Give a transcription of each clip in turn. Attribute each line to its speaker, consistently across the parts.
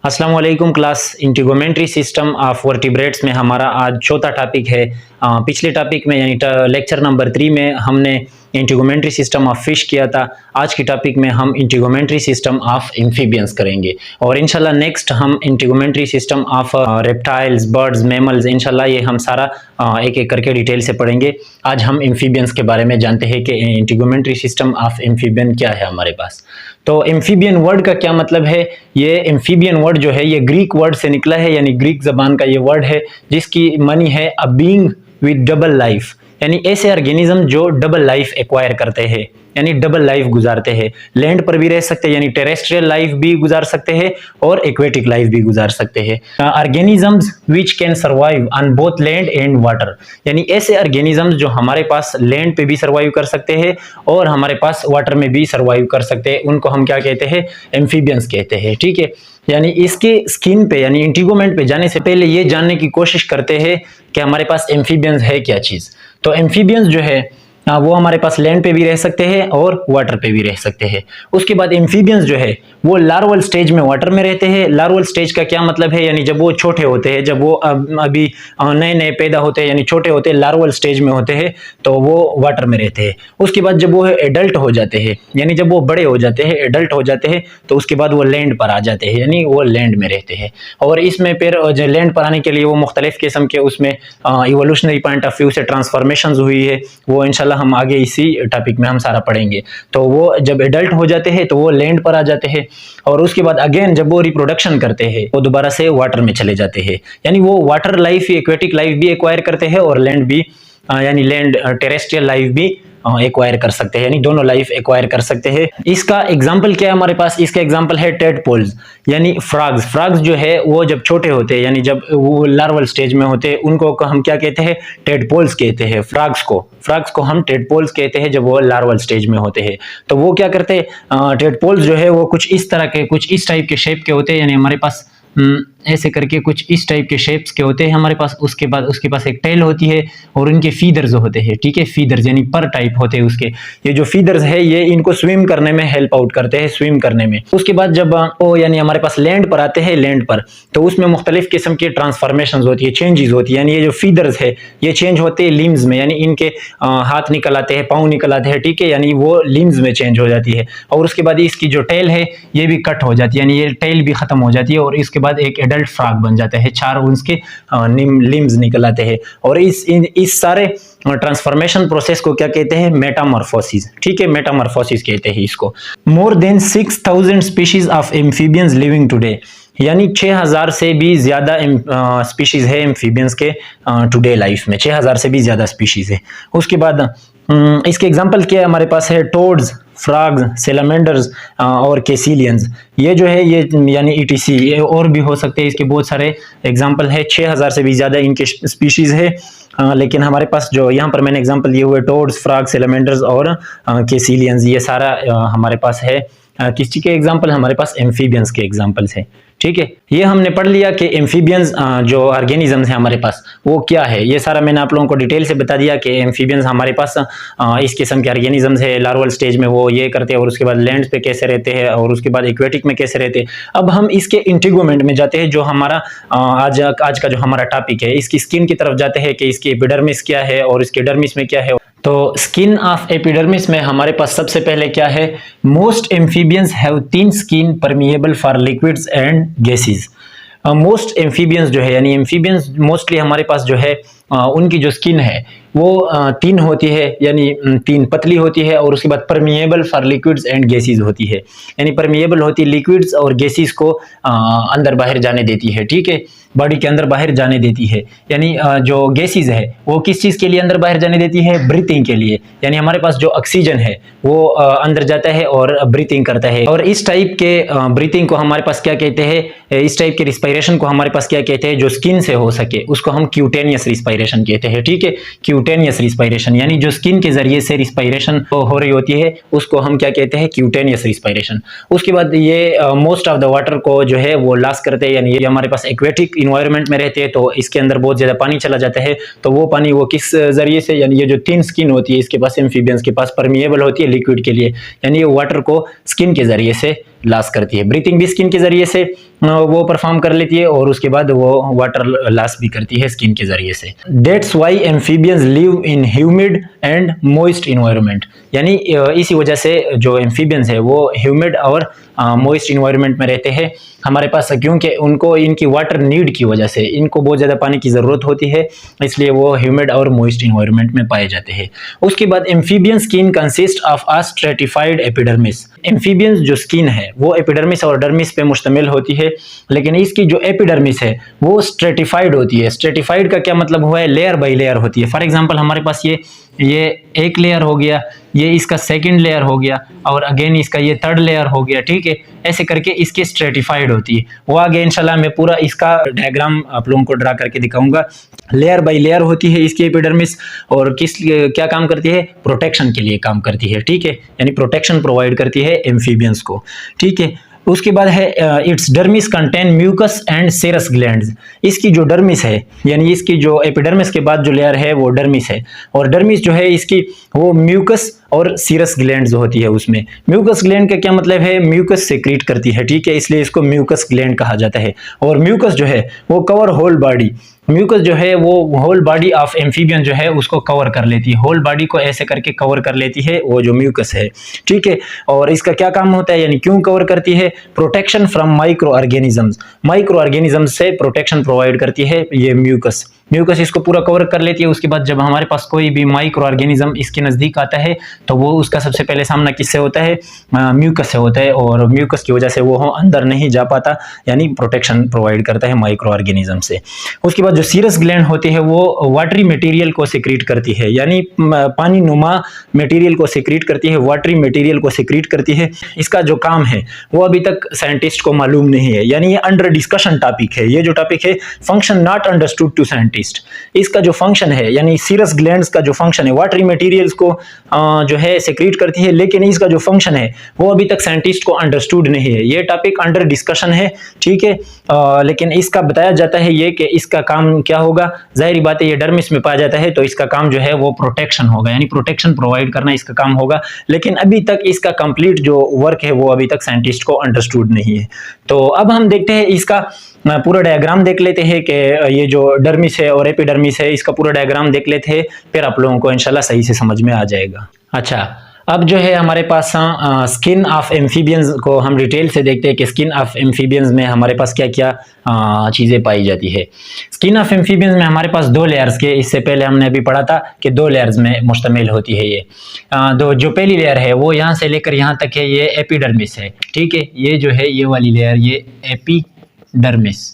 Speaker 1: अस्सलाम वालेकुम class. इंटीगोमेंट्री system of vertebrates में हमारा आज चौथा टॉपिक है। पिछले टॉपिक में यानी लेक्चर नंबर 3 में हमने इंटीगोमेंट्री सिस्टम ऑफ फिश किया था। आज की टॉपिक में हम इंटीगोमेंट्री सिस्टम ऑफ एम्फीबियंस करेंगे और इंशाल्लाह नेक्स्ट हम integumentary system of reptiles, birds, mammals, इंशाल्लाह ये हम सारा एक एक करके डिटेल से पढ़ेंगे। आज हम एम्फीबियंस के बारे में जानते हैं कि इंटीगोमेंट्री सिस्टम ऑफ एम्फीबियन क्या है हमारे पास। तो एम्फीबियन वर्ड का क्या मतलब है? ये एम्फीबियन वर्ड जो है ये ग्रीक वर्ड से निकला है, यानी ग्रीक जबान का ये वर्ड है जिसकी मनी है a being with double life, यानी ऐसे ऑर्गेनिज्म जो डबल लाइफ एक्वायर करते हैं, यानी डबल लाइफ गुजारते हैं। लैंड पर भी रह सकते हैं यानी टेरेस्ट्रियल लाइफ भी गुजार सकते हैं और एक्वेटिक लाइफ भी गुजार सकते हैं। Organisms which can survive on both land and water, यानी ऐसे ऑर्गेनिजम्स जो हमारे पास लैंड पे भी सर्वाइव कर सकते हैं और हमारे पास वाटर में भी सर्वाइव कर सकते हैं, उनको हम क्या कहते हैं? एम्फीबियंस कहते हैं। ठीक है, यानी इसके स्किन पे यानी इंटीगोमेंट पे जाने से पहले ये जानने की कोशिश करते हैं कि हमारे पास एम्फीबियंस है क्या चीज। तो एम्फीबियंस जो है वो हमारे पास लैंड पे भी रह सकते हैं और वाटर पे भी रह सकते हैं। उसके बाद एम्फीबियंस जो है वो लार्वल स्टेज में वाटर में रहते हैं। लार्वल स्टेज का क्या मतलब है? यानी जब वो छोटे होते हैं, जब वो अभी नए नए पैदा होते हैं यानी छोटे होते हैं, लार्वल स्टेज में होते हैं तो वो वाटर में रहते हैं। उसके बाद जब वो एडल्ट हो जाते हैं यानी जब वो बड़े हो जाते हैं, एडल्ट हो जाते हैं, तो उसके बाद वो लैंड पर आ जाते हैं यानी वो लैंड में रहते हैं। और इसमें फिर लैंड पर आने के लिए वो मुख्तलिफ किस्म के उसमें इवोल्यूशनरी पॉइंट ऑफ व्यू से ट्रांसफॉर्मेशन हुई है, वो इंशाल्लाह हम आगे इसी टॉपिक में हम सारा पढ़ेंगे। तो वो जब एडल्ट हो जाते हैं तो वो लैंड पर आ जाते हैं और उसके बाद अगेन जब वो रिप्रोडक्शन करते हैं वो दोबारा से वाटर में चले जाते हैं, यानी वो वाटर लाइफ, एक्वेटिक लाइफ भी एक्वायर करते हैं और लैंड भी यानी लैंड टेरेस्ट्रियल लाइफ भी एक्वायर कर सकते हैं, यानी दोनों लाइफ एक्वायर कर सकते हैं। इसका एग्जांपल क्या है हमारे पास? इसका एग्जांपल है टेडपोल्स यानी फ्रॉग्स। फ्रॉग्स जो है वो जब छोटे होते हैं यानी जब वो लार्वल स्टेज में होते हैं उनको हम क्या कहते हैं? टेडपोल्स कहते हैं। फ्रॉग्स को हम टेडपोल्स कहते हैं जब वो लार्वल स्टेज में होते हैं। तो वो क्या करते हैं? टेडपोल्स जो है वो कुछ इस तरह के, कुछ इस टाइप के शेप के होते हैं, यानी हमारे पास ऐसे करके कुछ इस टाइप के शेप्स के होते हैं हमारे पास। उसके बाद उसके पास एक टेल होती है और उनके फीदर्स होते हैं। ठीक है, फीदर्स यानी पर टाइप होते हैं उसके। ये जो फीदर्स है ये इनको स्विम करने में हेल्प आउट करते हैं, स्विम करने में। उसके बाद जब वो यानी हमारे पास लैंड पर आते हैं, लैंड पर तो उसमें मुख्तलिफ किस्म की ट्रांसफॉर्मेशन होती है, चेंजेस होती है। यानी ये जो फीदर्स है ये चेंज होते हैं लिम्स में, यानी इनके हाथ निकल आते हैं, पाँव निकल आते हैं। ठीक है, यानी वो लिम्स में चेंज हो जाती है। और उसके बाद इसकी जो टेल है ये भी कट हो जाती है, यानी ये टेल भी खत्म हो जाती है और इसके बाद एक एडल्ट फ्रॉग बन जाता है, 4 उसके लिम्स निकल आते हैं। और इस सारे ट्रांसफॉर्मेशन प्रोसेस को क्या कहते हैं? मेटामॉर्फोसिस। ठीक है, मेटामॉर्फोसिस कहते हैं इसको। More than 6000 species of amphibians living today, यानी 6000 से भी ज्यादा स्पीशीज है एम्फीबियंस के टुडे लाइफ में, 6000 से भी ज्यादा स्पीशीज है। उसके बाद इसके एग्जांपल क्या है हमारे पास है? टोड्स, फ्रॉग्स, सेलामेंडर्स और केसिलियंस। ये जो है ये यानी ईटीसी, ये और भी हो सकते हैं, इसके बहुत सारे एग्जांपल है। 6000 से भी ज्यादा इनके स्पीशीज है, लेकिन हमारे पास जो यहाँ पर मैंने एग्जांपल लिए हुए टोड्स, फ्रॉग्स, सेलामेंडर्स और केसिलियंस, ये सारा हमारे पास है किस चीज के एग्जांपल? हमारे पास एम्फीबियंस के एग्जांपल्स हैं। ठीक है, ये हमने पढ़ लिया कि एम्फीबियंस जो ऑर्गेनिजम्स हैं हमारे पास वो क्या है। ये सारा मैंने आप लोगों को डिटेल से बता दिया कि एम्फीबियंस हमारे पास इस किस्म के ऑर्गेनिजम्स है। लार्वल स्टेज में वो ये करते हैं और उसके बाद लैंड पे कैसे रहते हैं और उसके बाद एक्वेटिक में कैसे रहते हैं। अब हम इसके इंटीगोमेंट में जाते हैं, जो हमारा आज का जो हमारा टॉपिक है। इसकी स्किन की तरफ जाते हैं कि इसकी एपिडर्मिस क्या है और इसके डर्मिस में क्या है। तो स्किन ऑफ एपिडर्मिस में हमारे पास सबसे पहले क्या है? Most amphibians have thin skin permeable for liquids and gases. Most amphibians जो है यानी एम्फीबियंस मोस्टली हमारे पास जो है उनकी जो स्किन है वो तीन होती है, यानी तीन पतली होती है और उसके बाद permeable for liquids and gases होती है। यानी परमिएबल होती है, लिक्विड्स और गैसेस को अंदर बाहर जाने देती है। ठीक है, बॉडी के अंदर बाहर जाने देती है। यानी जो गैसेस है वो किस चीज के लिए अंदर बाहर जाने देती है? ब्रीथिंग के लिए। यानी हमारे पास जो ऑक्सीजन है वो अंदर जाता है और ब्रीथिंग करता है। और इस टाइप के ब्रीथिंग को हमारे पास क्या कहते हैं? इस टाइप के रिस्पायरेशन को हमारे पास क्या कहते हैं? जो स्किन से हो सके उसको हम क्यूटेनियस रिस्पायरेशन कहते हैं। ठीक है, क्यूटेनियस रिस्पायरेशन यानी जो स्किन के जरिए से रिस्पायरेशन हो रही होती है उसको हम क्या कहते हैं? Cutaneous respiration. उसके बाद ये मोस्ट ऑफ द वाटर को जो है वो लॉस करते हैं, यानी ये हमारे पास एक्वेटिक इन्वायरमेंट में रहते हैं तो इसके अंदर बहुत ज्यादा पानी चला जाता है। तो वो पानी वो किस जरिए से? यानी ये जो थिन स्किन होती है इसके पास, एम्फीबियंस के पास परमिएबल होती है लिक्विड के लिए, यानी ये वाटर को स्किन के जरिए से लॉस करती है। ब्रीथिंग भी स्किन के जरिए से वो परफॉर्म कर लेती है और उसके बाद वो वाटर लॉस भी करती है स्किन के जरिए से। That's why amphibians live in humid and moist environment, यानी इसी वजह से जो एम्फीबियंस है वो ह्यूमिड और मॉइस्ट इन्वायरमेंट में रहते हैं हमारे पास, क्योंकि उनको इनकी वाटर नीड की वजह से इनको बहुत ज़्यादा पानी की ज़रूरत होती है, इसलिए वो ह्यूमिड और मॉइस्ट इन्वायरमेंट में पाए जाते हैं। उसके बाद amphibian skin consist of a stratified epidermis. Amphibians जो स्किन है वो एपिडर्मिस और डर्मिस पे मुश्तमिल होती है, लेकिन इसकी जो एपिडर्मिस है वो स्ट्रेटिफाइड होती है। स्ट्रेटिफाइड का क्या मतलब हुआ है, लेयर बाय लेयर होती है। फॉर एग्जांपल हमारे पास ये एक लेयर हो गया, ये इसका सेकंड लेयर हो गया और अगेन इसका ये थर्ड लेयर हो गया, ठीक है। ऐसे करके इसकी स्ट्रेटिफाइड होती है। वो आगे इंशाल्लाह मैं पूरा इसका डायग्राम आप लोगों को ड्रा करके दिखाऊंगा। लेयर बाय लेयर होती है इसकी एपिडर्मिस और क्या काम करती है, प्रोटेक्शन के लिए काम करती है, ठीक है, यानी प्रोटेक्शन प्रोवाइड करती है एम्फीबियंस को, ठीक है। उसके बाद है it's dermis contain mucus and serous glands. इसकी जो डर्मिस है यानी इसकी जो एपिडर्मिस के बाद जो लेयर है वो डर्मिस है, और डर्मिस जो है इसकी वो म्यूकस और सीरस ग्लैंड्स होती है। उसमें म्यूकस ग्लैंड का क्या मतलब है, म्यूकस सेक्रीट करती है, ठीक है, इसलिए इसको म्यूकस ग्लैंड कहा जाता है। और म्यूकस जो है वो कवर होल बॉडी, म्यूकस जो है वो होल बॉडी ऑफ एम्फीबियन जो है उसको कवर कर लेती है, होल बॉडी को ऐसे करके कवर कर लेती है वो जो म्यूकस है, ठीक है। और इसका क्या काम होता है, यानी क्यों कवर करती है, protection from micro organisms, micro organisms से प्रोटेक्शन प्रोवाइड करती है ये म्यूकस। म्यूकस इसको पूरा कवर कर लेती है। उसके बाद जब हमारे पास कोई भी माइक्रो ऑर्गेनिज्म इसके नज़दीक आता है तो वो उसका सबसे पहले सामना किससे होता है, म्यूकस से होता है, और म्यूकस की वजह से वो अंदर नहीं जा पाता, यानी प्रोटेक्शन प्रोवाइड करता है माइक्रो ऑर्गेनिज्म से। उसके बाद जो सीरस ग्लैंड होती है वो वाटरी मटेरियल को सिक्रीट करती है, यानी पानी नुमा मटेरियल को सिक्रीट करती है, वाटरी मटेरियल को सिक्रीट करती है। इसका जो काम है वो अभी तक साइंटिस्ट को मालूम नहीं है, यानी ये अंडर डिस्कशन टॉपिक है। ये जो टॉपिक है function not understood to scientist, इसका जो फंक्शन है यानी सीरस ग्लैंड्स का जो फंक्शन है वाटरी मटेरियल्स को जो है सिक्रीट करती है, लेकिन इसका जो फंक्शन है वो अभी तक साइंटिस्ट को अंडरस्टूड नहीं है। ये टॉपिक अंडर डिस्कशन है, ठीक है, लेकिन इसका बताया जाता है ये कि इसका काम क्या होगा, जाहिर बात है ये डर्मिस में पाया जाता है तो इसका काम जो है वो प्रोटेक्शन होगा, यानी प्रोटेक्शन प्रोवाइड करना इसका काम होगा, लेकिन अभी तक इसका कंप्लीट जो वर्क है वो अभी तक साइंटिस्ट को अंडरस्टूड नहीं है। तो अब हम देखते हैं इसका पूरा डायग्राम देख लेते हैं कि ये जो डर्मिस है और एपिडर्मिस है इसका पूरा डायग्राम देख लेते हैं, फिर आप लोगों को इंशाल्लाह सही से समझ में आ जाएगा। अच्छा, अब जो है हमारे पास स्किन ऑफ एम्फीबियंस को हम डिटेल से देखते हैं कि स्किन ऑफ एम्फीबियंस में हमारे पास क्या क्या चीज़ें पाई जाती है। स्किन ऑफ एम्फीबियंस में हमारे पास दो लेयर्स के, इससे पहले हमने अभी पढ़ा था कि दो लेयर्स में मुश्तमिल होती है ये। जो पहली लेयर है वो यहाँ से लेकर यहाँ तक है, ये एपिडर्मिस है, ठीक है, ये जो है ये वाली लेयर ये एपिडर्मिस,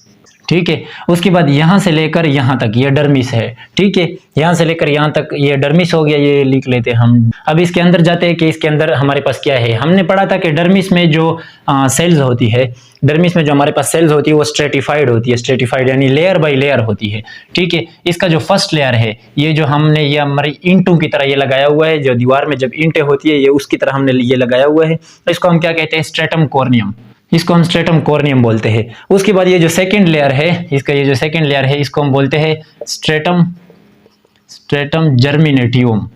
Speaker 1: ठीक है। उसके बाद यहाँ से लेकर यहाँ तक ये डर्मिस है, ठीक है, यहाँ से लेकर यहाँ तक ये डर्मिस हो गया, ये लिख लेते हैं हम। अब इसके अंदर जाते हैं कि इसके अंदर हमारे पास क्या है। हमने पढ़ा था कि डर्मिस में जो सेल्स होती है, डर्मिस में जो हमारे पास सेल्स होती है वो स्ट्रेटिफाइड होती है, स्ट्रेटिफाइड यानी लेयर बाय लेयर होती है, ठीक है। इसका जो फर्स्ट लेयर है ये जो हमने ये हमारी इंटों की तरह ये लगाया हुआ है, जो दीवार में जब इंटें होती है ये उसकी तरह हमने ये लगाया हुआ है, इसको हम क्या कहते हैं, स्ट्रेटम कॉर्नियम, इसको हम स्ट्रेटम कॉर्नियम बोलते हैं। उसके बाद ये जो सेकंड लेयर है इसका, ये जो सेकंड लेयर है इसको हम बोलते हैं स्ट्रेटम जर्मिनेटिवम,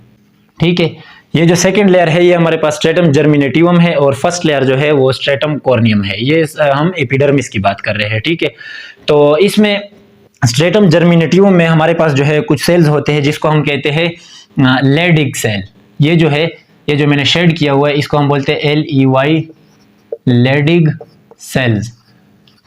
Speaker 1: ठीक है। ये जो सेकंड लेयर है ये हमारे पास स्ट्रेटम जर्मिनेटिवम है और फर्स्ट लेयर जो है वो स्ट्रेटम कॉर्नियम है। ये हम एपिडर्मिस की बात कर रहे हैं, ठीक है। तो इसमें स्ट्रेटम जर्मिनेटिवम में हमारे पास जो है कुछ सेल्स होते हैं जिसको हम कहते हैं लेडिग सेल। ये जो है ये जो मैंने शेड किया हुआ है इसको हम बोलते हैं LEY, लेडिग सेल्स,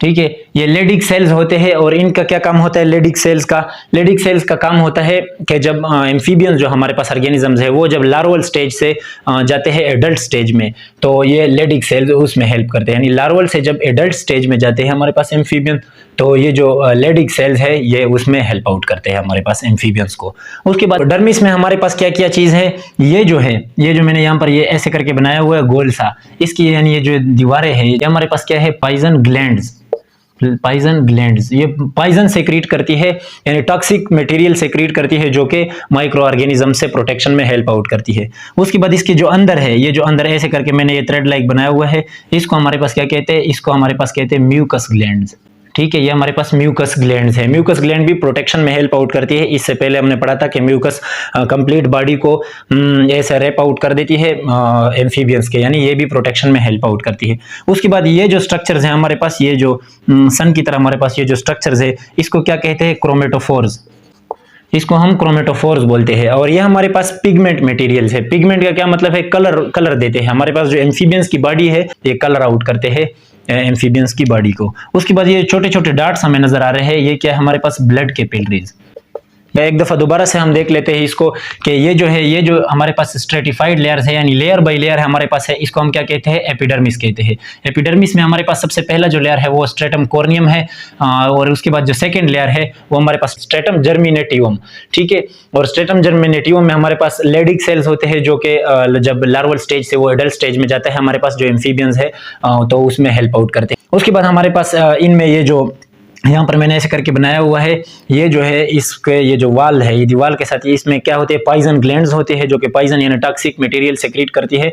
Speaker 1: ठीक है। ये लेडिग सेल्स होते हैं और इनका क्या काम होता है, लेडिग सेल्स का काम होता है कि जब एम्फीबियंस जो हमारे पास ऑर्गेनिजम्स है वो जब लार्वल स्टेज से जाते हैं एडल्ट स्टेज में, तो ये लेडिग सेल्स उसमें हेल्प करते हैं। यानी लार्वल से जब एडल्ट स्टेज में जाते हैं हमारे पास एम्फीबियन, तो ये जो लेडिग सेल्स है ये उसमें हेल्प आउट करते हैं हमारे पास एम्फीबियंस को। उसके बाद डर्मिस में हमारे पास क्या क्या चीज़ है, ये जो मैंने यहाँ पर ये ऐसे करके बनाया हुआ है गोल सा, इसकी यानी ये जो दीवारें हैं ये हमारे पास क्या है, पाइजन ग्लैंड्स, ये पॉइजन सेक्रीट करती है, यानी टॉक्सिक मटेरियल सेक्रीट करती है जो कि माइक्रो ऑर्गेनिज्म से प्रोटेक्शन में हेल्प आउट करती है। उसके बाद इसकी जो अंदर है, ये जो अंदर ऐसे करके मैंने ये थ्रेड लाइक बनाया हुआ है, इसको हमारे पास क्या कहते हैं, इसको हमारे पास कहते हैं म्यूकस ग्लैंड्स, ठीक है, ये हमारे पास म्यूकस ग्लैंड्स है। म्यूकस ग्लैंड भी प्रोटेक्शन में हेल्प आउट करती है। इससे पहले हमने पढ़ा था कि म्यूकस कंप्लीट बॉडी को ऐसे रैप आउट कर देती है एम्फीबियंस के, यानी ये भी प्रोटेक्शन में हेल्प आउट करती है। उसके बाद ये जो स्ट्रक्चर्स हैं हमारे पास, ये जो सन की तरह हमारे पास ये जो स्ट्रक्चर्स है, इसको क्या कहते हैं? क्रोमेटोफोर्स। इसको हम क्रोमेटोफोर्स बोलते हैं। और ये हमारे पास पिगमेंट मटेरियल्स है। पिगमेंट का क्या मतलब है? कलर देते हैं। हमारे पास जो एम्फीबियंस की बॉडी है ये कलर आउट करते हैं एम्फीबियंस की बॉडी को। उसके बाद ये छोटे छोटे डार्ट्स हमें नजर आ रहे हैं, ये क्या है? हमारे पास ब्लड कैपिलरीज। एक दफा दोबारा से हम देख लेते हैं इसको कि ये जो है, ये जो हमारे पास स्ट्रेटिफाइड लेयर्स है, यानी लेयर बाय लेयर हमारे पास है, इसको हम क्या कहते हैं? एपिडर्मिस कहते हैं। एपिडर्मिस में हमारे पास सबसे पहला जो लेयर है वो स्ट्रेटम कॉर्नियम है, और उसके बाद जो सेकंड लेयर है वो हमारे पास स्ट्रेटम जर्मिनेटिवम। ठीक है, और स्ट्रेटम जर्मिनेटिवम में हमारे पास लेडिक सेल्स होते हैं, जो कि जब लार्वल स्टेज से वो एडल्ट स्टेज में जाता है हमारे पास जो एम्फीबियंस है तो उसमें हेल्प आउट करते हैं। उसके बाद हमारे पास इनमें ये जो यहाँ पर मैंने ऐसे करके बनाया हुआ है, ये जो है इसके ये जो वाल है, ये दीवार के साथ, ये इसमें क्या होते हैं? पॉइजन ग्लैंड्स होते हैं, जो कि पॉइजन यानी टॉक्सिक मटेरियल सेक्रेट करती है,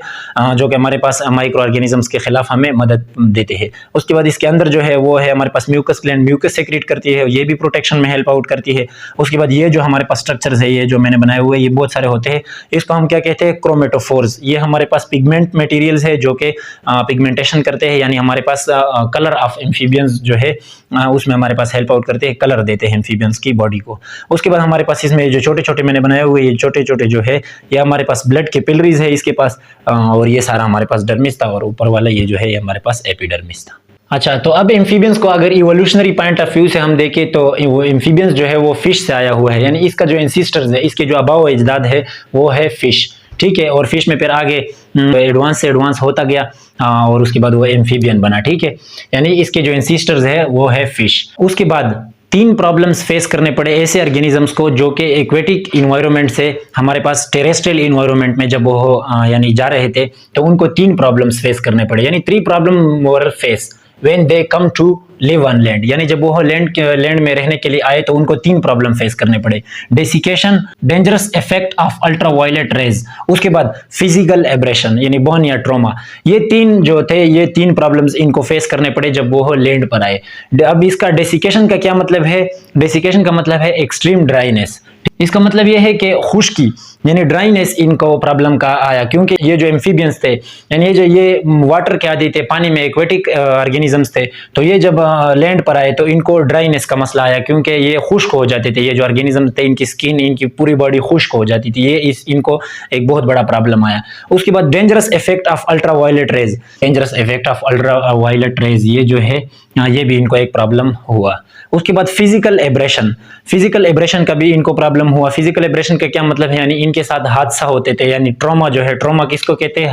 Speaker 1: जो कि हमारे पास माइक्रो ऑर्गेनिजम्स के खिलाफ हमें मदद देते हैं। उसके बाद इसके अंदर जो है वो है हमारे पास म्यूकस ग्लैंड, म्यूकस सेक्रेट करती है, ये भी प्रोटेक्शन में हेल्प आउट करती है। उसके बाद ये जो हमारे पास स्ट्रक्चर्स है, ये जो मैंने बनाए हुए, ये बहुत सारे होते हैं, इसको हम क्या कहते हैं? क्रोमेटोफोर्स। ये हमारे पास पिगमेंट मटेरियल्स है जो कि पिगमेंटेशन करते हैं, यानी हमारे पास कलर ऑफ एम्फीबियंस जो है उसमें हमारे पास हेल्प आउट करते हैं, कलर देते हैं एम्फीबियंस की बॉडी को। उसके बाद हमारे पास इसमें जो छोटे छोटे मैंने बनाए हुए, ये छोटे छोटे जो है, ये हमारे पास ब्लड कैपिलरीज है इसके पास, और ये सारा हमारे पास डर्मिस था, और ऊपर वाला ये जो है ये हमारे पास एपिडर्मिस था। अच्छा, तो अब एम्फीबियंस को अगर इवोल्यूशनरी पॉइंट ऑफ व्यू से हम देखें तो वो एम्फीबियंस जो है वो फिश से आया हुआ है, यानी इसका जो एंसीस्टर्स है, इसके जो आबाओ अजदाद है वो है फिश। ठीक है, और फिश में फिर आगे एडवांस से एडवांस होता गया, और उसके बाद वो एम्फीबियन बना। ठीक है, यानी इसके जो एंसीस्टर्स है वो है फिश। उसके बाद 3 प्रॉब्लम्स फेस करने पड़े ऐसे ऑर्गेनिजम्स को जो कि एक्वेटिक इन्वायरमेंट से हमारे पास टेरेस्ट्रियल इन्वायरमेंट में जब वो यानी जा रहे थे, तो उनको 3 प्रॉब्लम्स फेस करने पड़े, यानी 3 problem were face when they come to live on land, यानी जब वो लैंड में रहने के लिए आए तो उनको 3 प्रॉब्लम फेस करने पड़े। Desiccation, dangerous effect of ultraviolet rays, उसके बाद फिजिकल एब्रेशन यानी बर्न या ट्रॉमा। ये 3 जो थे, ये 3 प्रॉब्लम्स इनको फेस करने पड़े जब वो लैंड पर आए। अब इसका डेसिकेशन का क्या मतलब है? डेसिकेशन का मतलब है एक्सट्रीम ड्राइनेस। इसका मतलब ये है कि खुश्की यानी ड्राइनेस इनको प्रॉब्लम का आया, क्योंकि ये जो एम्फीबियंस थे, यानी ये वाटर के आदि थे, पानी में एक्वेटिक ऑर्गेनिजम्स थे, तो ये जब लैंड पर आए तो इनको ड्राइनेस का मसला आया, क्योंकि ये खुश्क हो जाते थे। ये जो ऑर्गेनिज्म थे, इनकी स्किन, इनकी पूरी बॉडी खुश्क हो जाती थी, ये इनको एक बहुत बड़ा प्रॉब्लम आया। उसके बाद dangerous effect of ultraviolet rays, dangerous effect of ultraviolet rays, ये जो है ये भी इनको एक प्रॉब्लम हुआ। उसके बाद फिजिकल एब्रेशन, फिजिकल एब्रेशन का भी इनको प्रॉब्लम हुआ। फिजिकल एब्रेशन का क्या मतलब है? यानी इनके साथ हादसा होते थे, यानी ट्रॉमा जो है, ट्रॉमा किसको कहते हैं?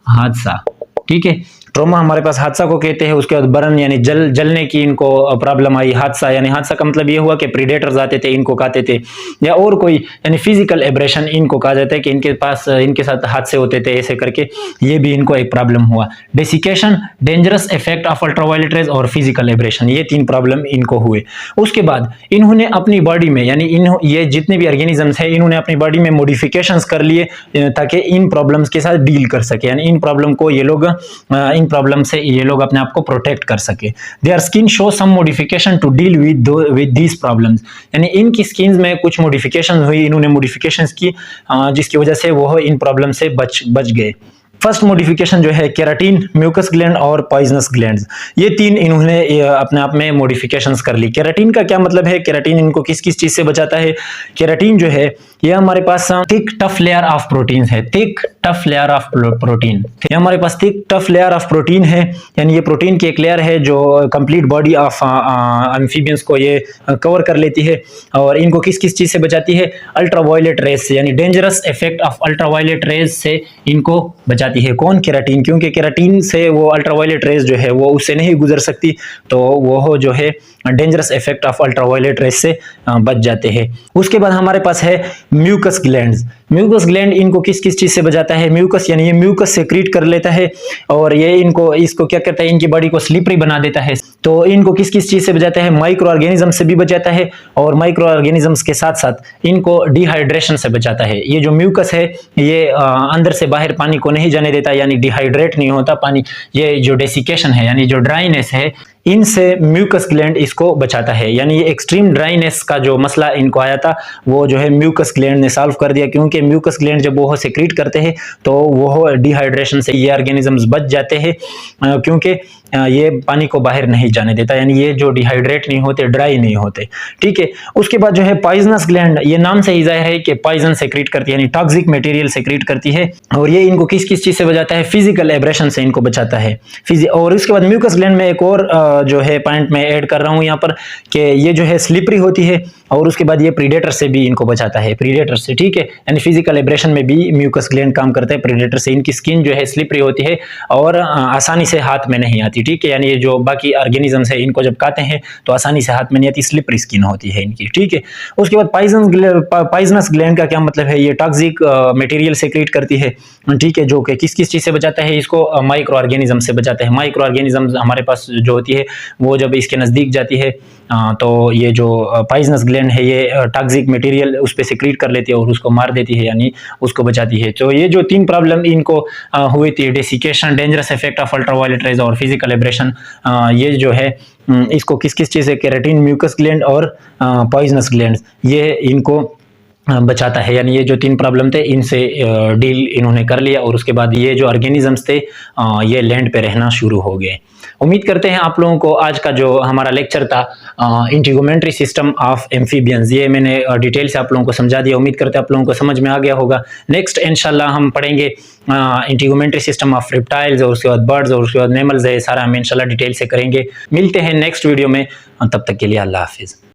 Speaker 1: हादसा। ठीक है, ट्रॉमा हमारे पास हादसा को कहते हैं। उसके बाद बर्न यानी जलने की इनको प्रॉब्लम आई। हादसा यानी हादसा का मतलब ये हुआ कि प्रीडेटर्स आते थे, इनको खाते थे, या और कोई, यानी फिजिकल एब्रेशन इनको कहा जाता है कि इनके साथ हादसे होते थे, ऐसे करके ये भी इनको एक प्रॉब्लम हुआ। Desiccation, dangerous effect of ultraviolet rays और फिजिकल एब्रेशन, ये 3 प्रॉब्लम इनको हुए। उसके बाद इन्होंने अपनी बॉडी में, यानी ये जितने भी ऑर्गेनिजम्स है, इन्होंने अपनी बॉडी में मॉडिफिकेशंस कर लिए ताकि इन प्रॉब्लम्स के साथ डील कर सके, यानी इन प्रॉब्लम को ये लोग प्रॉब्लम से ये लोग अपने आप को प्रोटेक्ट कर सके। Their skin show some modification to deal with these problems, यानी इनकी स्किन में कुछ मॉडिफिकेशन हुई, इन्होंने मॉडिफिकेशंस की जिसकी वजह से वो इन प्रॉब्लम से बच गए। फर्स्ट मॉडिफिकेशन जो है केराटिन, म्यूकस ग्लैंड और पॉइजनस ग्लैंड्स, ये 3 इन्होंने अपने आप में मॉडिफिकेशंस कर ली। केराटिन का क्या मतलब है? केराटिन इनको किस किस चीज से बचाता है? केराटिन जो है ये हमारे पास thick tough layer of protein है। Thick tough layer of protein, ये हमारे पास thick tough layer of protein है, यानी ये प्रोटीन की एक लेयर है जो कंप्लीट बॉडी ऑफ एम्फीबियंस को ये कवर कर लेती है। और इनको किस किस चीज से बचाती है? अल्ट्रावायलेट रेज से, यानी dangerous effect of ultraviolet rays से इनको बचाती है। कौन? केराटिन, क्योंकि केराटिन से वो अल्ट्रावायलेट रेज जो है वो उससे नहीं गुजर सकती, तो वो जो है dangerous effect of ultraviolet rays से बच जाते हैं। उसके बाद हमारे पास है म्यूकस ग्लैंड्स। म्यूकस ग्लैंड इनको किस किस चीज से बचाता है? म्यूकस यानी ये म्यूकस सेक्रेट कर लेता है, और ये इसको क्या करता है? इनकी बॉडी को स्लिपरी बना देता है। तो इनको किस किस चीज से बचाता है? माइक्रो ऑर्गेनिज्म से भी बचाता है, और माइक्रो ऑर्गेनिजम्स के साथ साथ इनको डिहाइड्रेशन से बचाता है। ये जो म्यूकस है ये अंदर से बाहर पानी को नहीं जाने देता, यानी डिहाइड्रेट नहीं होता पानी। ये जो डेसिकेशन है यानी जो ड्राइनेस है, इनसे म्यूकस ग्लैंड इसको बचाता है। यानी ये एक्सट्रीम ड्राइनेस का जो मसला इनको आया था वो जो है म्यूकस ग्लैंड ने सॉल्व कर दिया, क्योंकि म्यूकस ग्लैंड जब वो सेक्रीट करते हैं तो वो डिहाइड्रेशन से ये ऑर्गेनिजम्स बच जाते हैं, क्योंकि ये पानी को बाहर नहीं जाने देता, यानी ये जो डिहाइड्रेट नहीं होते, ड्राई नहीं होते। ठीक है, उसके बाद जो है पॉइजनस ग्लैंड, ये नाम से ही जाहिर है कि पॉइजन सेक्रीट करती है, यानी टॉक्सिक मटेरियल सेक्रीट करती है, और ये इनको किस किस चीज से बचाता है, फिजिकल एब्रेशन से इनको बचाता है। और उसके बाद म्यूकस ग्लैंड में एक और जो है पॉइंट मैं ऐड कर रहा हूं यहाँ पर, कि ये जो है स्लिपरी होती है, और उसके बाद ये प्रीडेटर से भी इनको बचाता है, प्रीडेटर से। ठीक है, यानी फिजिकल एब्रेशन में भी म्यूकस ग्लैंड काम करता है प्रीडेटर से। इनकी स्किन जो है स्लिपरी होती है और आसानी से हाथ में नहीं आती। ठीक है, यानी ये जो बाकी ऑर्गेनिजम्स है इनको जब खाते हैं तो आसानी से हाथ में नहीं आती, स्लिपरी स्किन होती है इनकी। ठीक है, उसके बाद पॉइजनस ग्लैंड का क्या मतलब है, ये टॉक्सिक मटेरियल सेक्रेट करती है। ठीक है, जो कि किस किस चीज से बचाता है, इसको माइक्रो ऑर्गेनिज्म से बचाता है। माइक्रो ऑर्गेनिज्म हमारे पास जो होती है वो जब इसके नजदीक जाती है तो ये जो पॉइजनस ग्लैंड है ये टॉक्सिक मटेरियल उस पर सेक्रेट कर लेती है और उसको मार देती है, यानी उसको बचाती है। तो ये जो 3 प्रॉब्लम इनको हुई थी, desiccation, dangerous effect of ultraviolet rays और फिजिकल एब्रेशन, ये जो है इसको किस किस चीज से, केराटिन, म्यूकस ग्लैंड और पॉइजनस ग्लैंड, ये इनको बचाता है। यानी ये जो 3 प्रॉब्लम थे इनसे डील इन्होंने कर लिया, और उसके बाद ये जो ऑर्गेनिजम्स थे ये लैंड पे रहना शुरू हो गए। उम्मीद करते हैं आप लोगों को आज का जो हमारा लेक्चर था इंटीगुमेंट्री सिस्टम ऑफ एम्फीबियंस, ये मैंने डिटेल से आप लोगों को समझा दिया। उम्मीद करते हैं आप लोगों को समझ में आ गया होगा। नेक्स्ट इंशाल्लाह हम पढ़ेंगे इंटीगुमेंट्री सिस्टम ऑफ रेप्टाइल्स, और उसके बाद बर्ड्स, और उसके बाद मैमल्स है, सारा हम इंशाल्लाह डिटेल से करेंगे। मिलते हैं नेक्स्ट वीडियो में, तब तक के लिए अल्लाह हाफिज़।